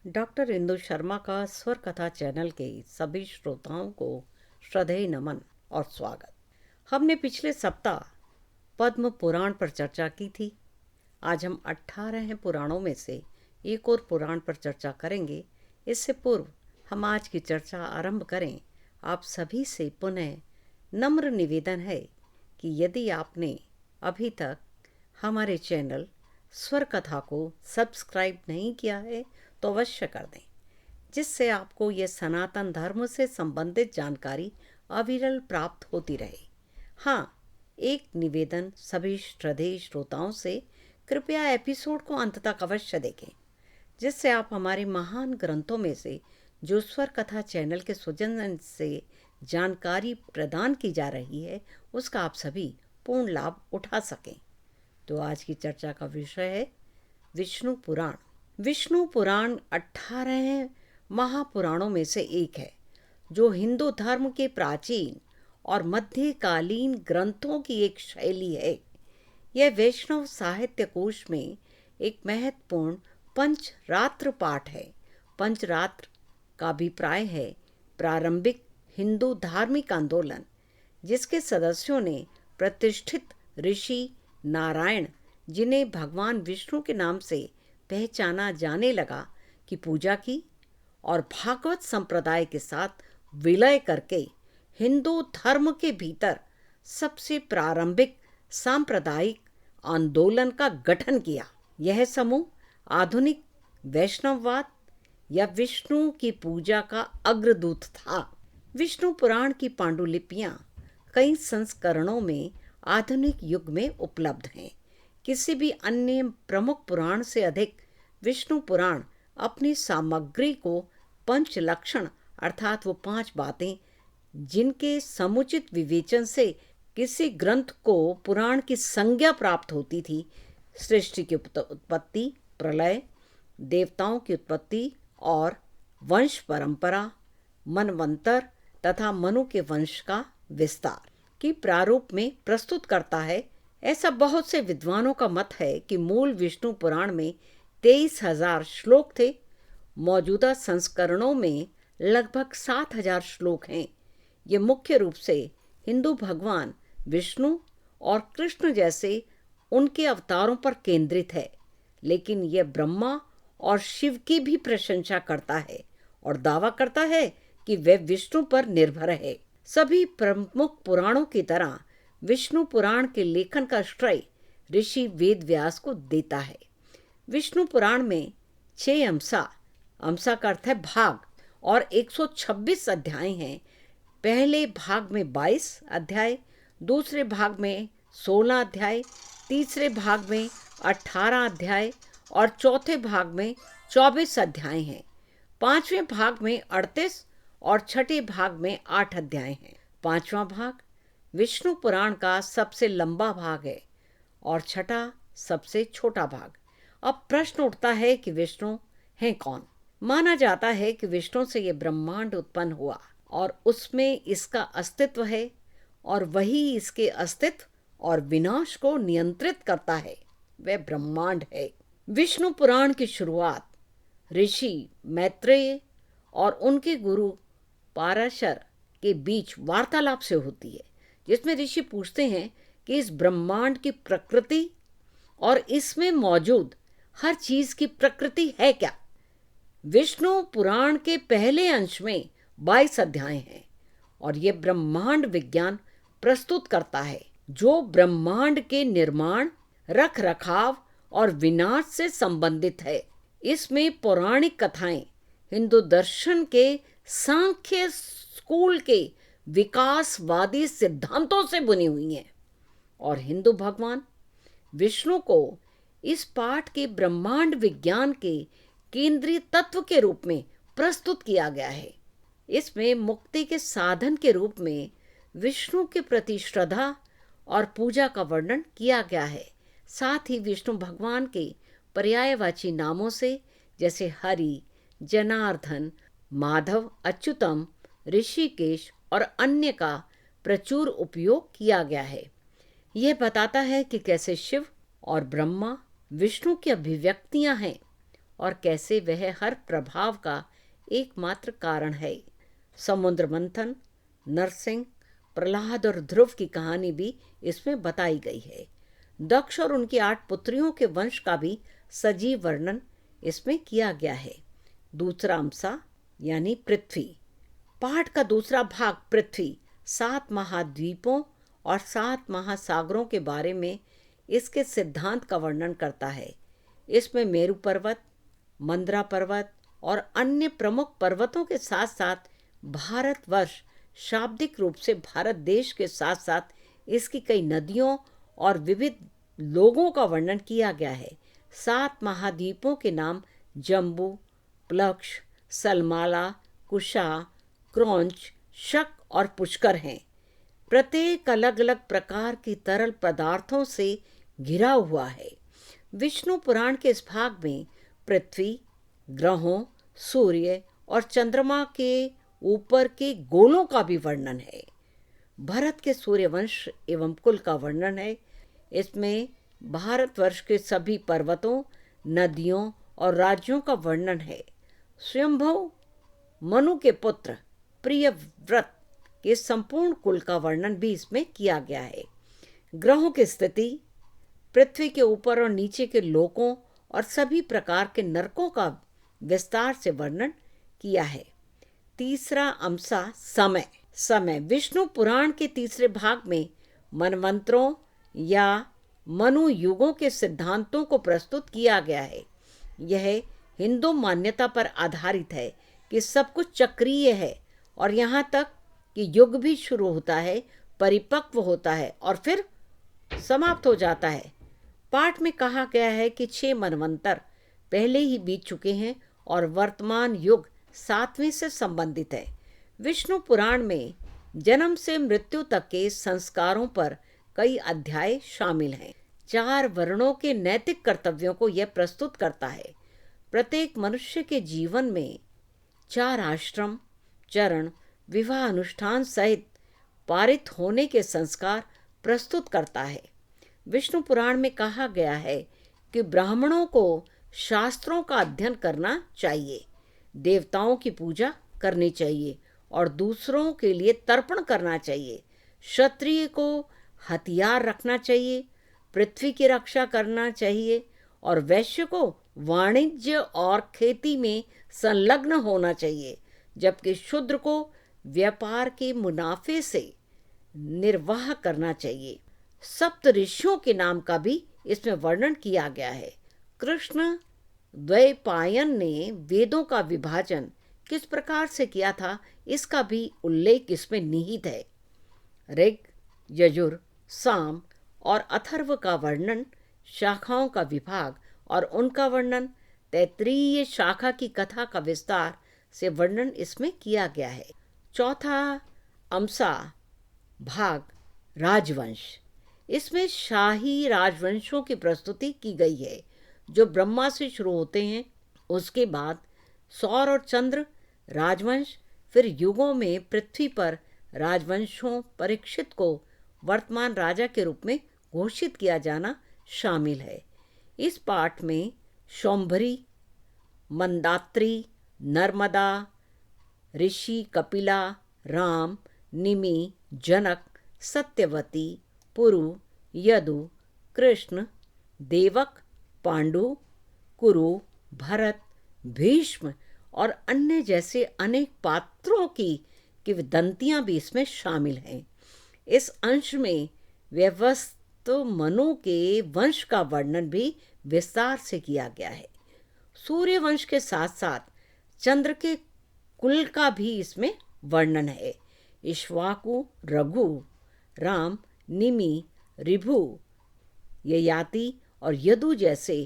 Doctor Indu Sharma का स्वर कथा चैनल के सभी श्रोताओं को श्रद्धेय नमन और स्वागत। हमने पिछले सप्ताह पद्म पुराण पर चर्चा की थी। आज हम 18 पुराणों में से एक और पुराण पर चर्चा करेंगे। इससे पूर्व हम आज की चर्चा आरंभ करें, आप सभी से पुनः नम्र निवेदन है कि यदि आपने अभी तक हमारे चैनल स्वर कथा को सब्सक्राइब नहीं किया है तो अवश्य कर दें, जिससे आपको ये सनातन धर्म से संबंधित जानकारी अविरल प्राप्त होती रहे। हाँ, एक निवेदन सभी श्रद्धेय श्रोताओं से, कृपया एपिसोड को अंत तक अवश्य देखें, जिससे आप हमारे महान ग्रंथों में से जो स्वर कथा चैनल के सौजन्य से जानकारी प्रदान की जा रही है उसका आप सभी पूर्ण लाभ उठा सकें। तो आज की चर्चा का विषय है विष्णु पुराण। विष्णु पुराण 18 महापुराणों में से एक है, जो हिंदू धर्म के प्राचीन और मध्यकालीन ग्रंथों की एक शैली है। यह वैष्णव साहित्य कोश में एक महत्वपूर्ण पंचरात्र पाठ है। पंचरात्र का अभिप्राय है प्रारंभिक हिंदू धार्मिक आंदोलन, जिसके सदस्यों ने प्रतिष्ठित ऋषि नारायण, जिन्हें भगवान विष्णु के नाम से पहचाना जाने लगा, की पूजा की और भागवत संप्रदाय के साथ विलय करके हिंदू धर्म के भीतर सबसे प्रारंभिक सांप्रदायिक आंदोलन का गठन किया। यह समूह आधुनिक वैष्णववाद या विष्णु की पूजा का अग्रदूत था। विष्णु पुराण की पांडुलिपियां कई संस्करणों में आधुनिक युग में उपलब्ध हैं। किसी भी अन्य प्रमुख पुराण से अधिक विष्णु पुराण अपनी सामग्री को पंच लक्षण अर्थात वो 5 बातें जिनके समुचित विवेचन से किसी ग्रंथ को पुराण की संज्ञा प्राप्त होती थी, सृष्टि की उत्पत्ति, प्रलय, देवताओं की उत्पत्ति और वंश परंपरा, मनवंतर तथा मनु के वंश का विस्तार की प्रारूप में प्रस्तुत करता है। ऐसा बहुत से विद्वानों का मत है कि मूल विष्णु पुराण में 23,000 श्लोक थे। मौजूदा संस्करणों में लगभग 7,000 श्लोक हैं। ये मुख्य रूप से हिंदू भगवान विष्णु और कृष्ण जैसे उनके अवतारों पर केंद्रित है, लेकिन यह ब्रह्मा और शिव की भी प्रशंसा करता है और दावा करता है कि वह विष्णु पर निर्भर है। सभी प्रमुख पुराणों की तरह विष्णु पुराण के लेखन का श्रेय ऋषि वेदव्यास को देता है। विष्णु पुराण में 6 अंसा का अर्थ है भाग और 126 अध्याय हैं। पहले भाग में 22 अध्याय, दूसरे भाग में 16 अध्याय, तीसरे भाग में 18 अध्याय और चौथे भाग में 24 अध्याय हैं। 5वें भाग में 38 और छठे भाग में 8 अध्याय हैं। 5वां भाग विष्णु पुराण का सबसे लंबा भाग है और छठा सबसे छोटा भाग। अब प्रश्न उठता है कि विष्णु हैं कौन? माना जाता है कि विष्णु से यह ब्रह्मांड उत्पन्न हुआ और उसमें इसका अस्तित्व है और वही इसके अस्तित्व और विनाश को नियंत्रित करता है। वह ब्रह्मांड है। विष्णु पुराण की शुरुआत ऋषि मैत्रेय और उनके गुरु पाराशर के बीच वार्तालाप से होती है, जिसमें ऋषि पूछते हैं कि इस ब्रह्मांड की प्रकृति और इसमें मौजूद हर चीज की प्रकृति है क्या। विष्णु पुराण के पहले अंश में 22 अध्याय हैं और ये ब्रह्मांड विज्ञान प्रस्तुत करता है, जो ब्रह्मांड के निर्माण, रख रखाव और विनाश से संबंधित है। इसमें पौराणिक कथाएं हिंदू दर्शन के सांख्य स्कूल के विकासवादी सिद्धांतों से बुनी हुई हैं और हिंदू भगवान विष्णु को इस पाठ के ब्रह्मांड विज्ञान के केंद्रीय तत्व के रूप में प्रस्तुत किया गया है। इसमें मुक्ति के साधन के रूप में विष्णु के प्रति श्रद्धा और पूजा का वर्णन किया गया है। साथ ही विष्णु भगवान के पर्यायवाची नामों से जैसे हरि, जनार्दन, माधव, अच्युतम, ऋषिकेश और अन्य का प्रचुर उपयोग किया गया है। यह बताता है कि कैसे शिव और ब्रह्मा विष्णु की अभिव्यक्तियां हैं और कैसे वह हर प्रभाव का एकमात्र कारण है। समुद्र मंथन, नरसिंह, प्रहलाद और ध्रुव की कहानी भी इसमें बताई गई है। दक्ष और उनकी 8 पुत्रियों के वंश का भी सजीव वर्णन इसमें किया गया है। दूसरा अंसा यानी पृथ्वी। पाठ का दूसरा भाग पृथ्वी 7 महाद्वीपों और 7 महासागरों के बारे में इसके सिद्धांत का वर्णन करता है। इसमें मेरु पर्वत, मंदरा पर्वत और अन्य प्रमुख पर्वतों के साथ साथ भारतवर्ष, शाब्दिक रूप से भारत देश के साथ साथ इसकी कई नदियों और विविध लोगों का वर्णन किया गया है। 7 महाद्वीपों के नाम जम्बू, प्लक्ष, सलमाला, कुशा, क्रौंच, शक और पुष्कर हैं। प्रत्येक अलग अलग प्रकार की तरल पदार्थों से घिरा हुआ है। विष्णु पुराण के इस भाग में पृथ्वी, ग्रहों, सूर्य और चंद्रमा के ऊपर के गोलों का भी वर्णन है। भरत के सूर्यवंश एवं कुल का वर्णन है। इसमें भारतवर्ष के सभी पर्वतों, नदियों और राज्यों का वर्णन है। स्वयंभू मनु के पुत्र प्रियव्रत के संपूर्ण कुल का वर्णन भी इसमें किया गया है। ग्रहों की स्थिति, पृथ्वी के ऊपर और नीचे के लोकों और सभी प्रकार के नरकों का विस्तार से वर्णन किया है। तीसरा अंसा समय विष्णु पुराण के तीसरे भाग में मनवंतरों या मनु युगों के सिद्धांतों को प्रस्तुत किया गया है। यह हिंदू मान्यता पर आधारित है कि सब कुछ चक्रीय है और यहाँ तक कि युग भी शुरू होता है, परिपक्व होता है और फिर समाप्त हो जाता है। पाठ में कहा गया है कि 6 मनवंतर पहले ही बीत चुके हैं और वर्तमान युग 7वें से संबंधित है। विष्णु पुराण में जन्म से मृत्यु तक के संस्कारों पर कई अध्याय शामिल हैं। 4 वर्णों के नैतिक कर्तव्यों को यह प्रस्तुत करता है। प्रत्येक मनुष्य के जीवन में 4 आश्रम, चरण, विवाह अनुष्ठान सहित पारित होने के संस्कार प्रस्तुत करता है। विष्णु पुराण में कहा गया है कि ब्राह्मणों को शास्त्रों का अध्ययन करना चाहिए, देवताओं की पूजा करनी चाहिए और दूसरों के लिए तर्पण करना चाहिए। क्षत्रिय को हथियार रखना चाहिए, पृथ्वी की रक्षा करना चाहिए और वैश्य को वाणिज्य और खेती में संलग्न होना चाहिए, जबकि शूद्र को व्यापार के मुनाफे से निर्वाह करना चाहिए। सप्त ऋषियों के नाम का भी इसमें वर्णन किया गया है। कृष्ण द्वैपायन ने वेदों का विभाजन किस प्रकार से किया था, इसका भी उल्लेख इसमें निहित है। ऋग, यजुर, साम और अथर्व का वर्णन, शाखाओं का विभाग और उनका वर्णन, तैत्तिरीय शाखा की कथा का विस्तार से वर्णन इसमें किया गया है। चौथा अंसा भाग राजवंश। इसमें शाही राजवंशों की प्रस्तुति की गई है जो ब्रह्मा से शुरू होते हैं। उसके बाद सौर और चंद्र राजवंश, फिर युगों में पृथ्वी पर राजवंशों परीक्षित को वर्तमान राजा के रूप में घोषित किया जाना शामिल है। इस पाठ में शौंभरी, मंदात्री, नर्मदा, ऋषि कपिला, राम, निमि, जनक, सत्यवती, पुरु, यदु, कृष्ण, देवक, पांडु, कुरु, भरत, भीष्म और अन्य जैसे अनेक पात्रों की किंवदंतियां भी इसमें शामिल हैं। इस अंश में व्यवस्थ मनु के वंश का वर्णन भी विस्तार से किया गया है। सूर्य वंश के साथ साथ चंद्र के कुल का भी इसमें वर्णन है। इक्ष्वाकु, रघु, राम, निमि, ऋभु, ययाति और यदु जैसे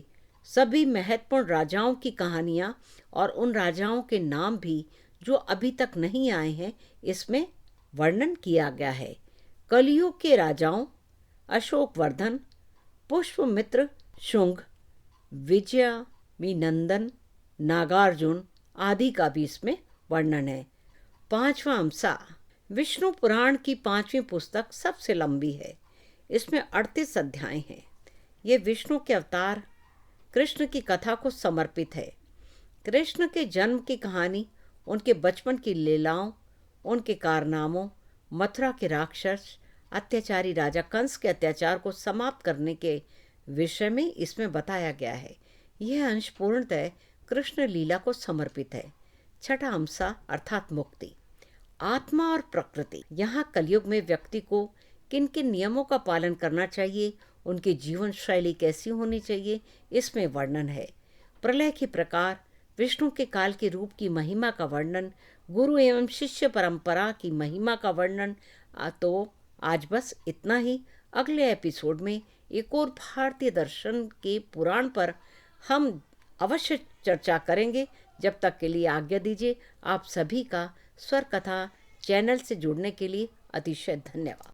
सभी महत्वपूर्ण राजाओं की कहानियाँ और उन राजाओं के नाम भी जो अभी तक नहीं आए हैं इसमें वर्णन किया गया है। कलयुग के राजाओं अशोकवर्धन, पुष्पमित्र, शुंग, विजयामिनंदन, नागार्जुन आदि का भी इसमें वर्णन है। 5वां अंसा विष्णु पुराण की 5वीं पुस्तक सबसे लंबी है। इसमें 38 अध्याय हैं। ये विष्णु के अवतार कृष्ण की कथा को समर्पित है कृष्ण के जन्म की कहानी, उनके बचपन की लीलाओं, उनके कारनामों, मथुरा के राक्षस अत्याचारी राजा कंस के अत्याचार को समाप्त करने के विषय में इसमें बताया गया है। यह अंश पूर्णतः कृष्ण लीला को समर्पित है। छठा अंसा अर्थात मुक्ति। आत्मा और प्रकृति। यहाँ कलयुग में व्यक्ति को किन किन नियमों का पालन करना चाहिए, उनकी जीवन शैली कैसी होनी चाहिए, इसमें वर्णन है। प्रलय के प्रकार, विष्णु के काल के रूप की महिमा का वर्णन, गुरु एवं शिष्य परंपरा की महिमा का वर्णन। तो आज बस इतना ही। अगले एपिसोड में एक और भारतीय दर्शन के पुराण पर हम अवश्य चर्चा करेंगे। जब तक के लिए आज्ञा दीजिए। आप सभी का स्वर कथा चैनल से जुड़ने के लिए अतिशय धन्यवाद।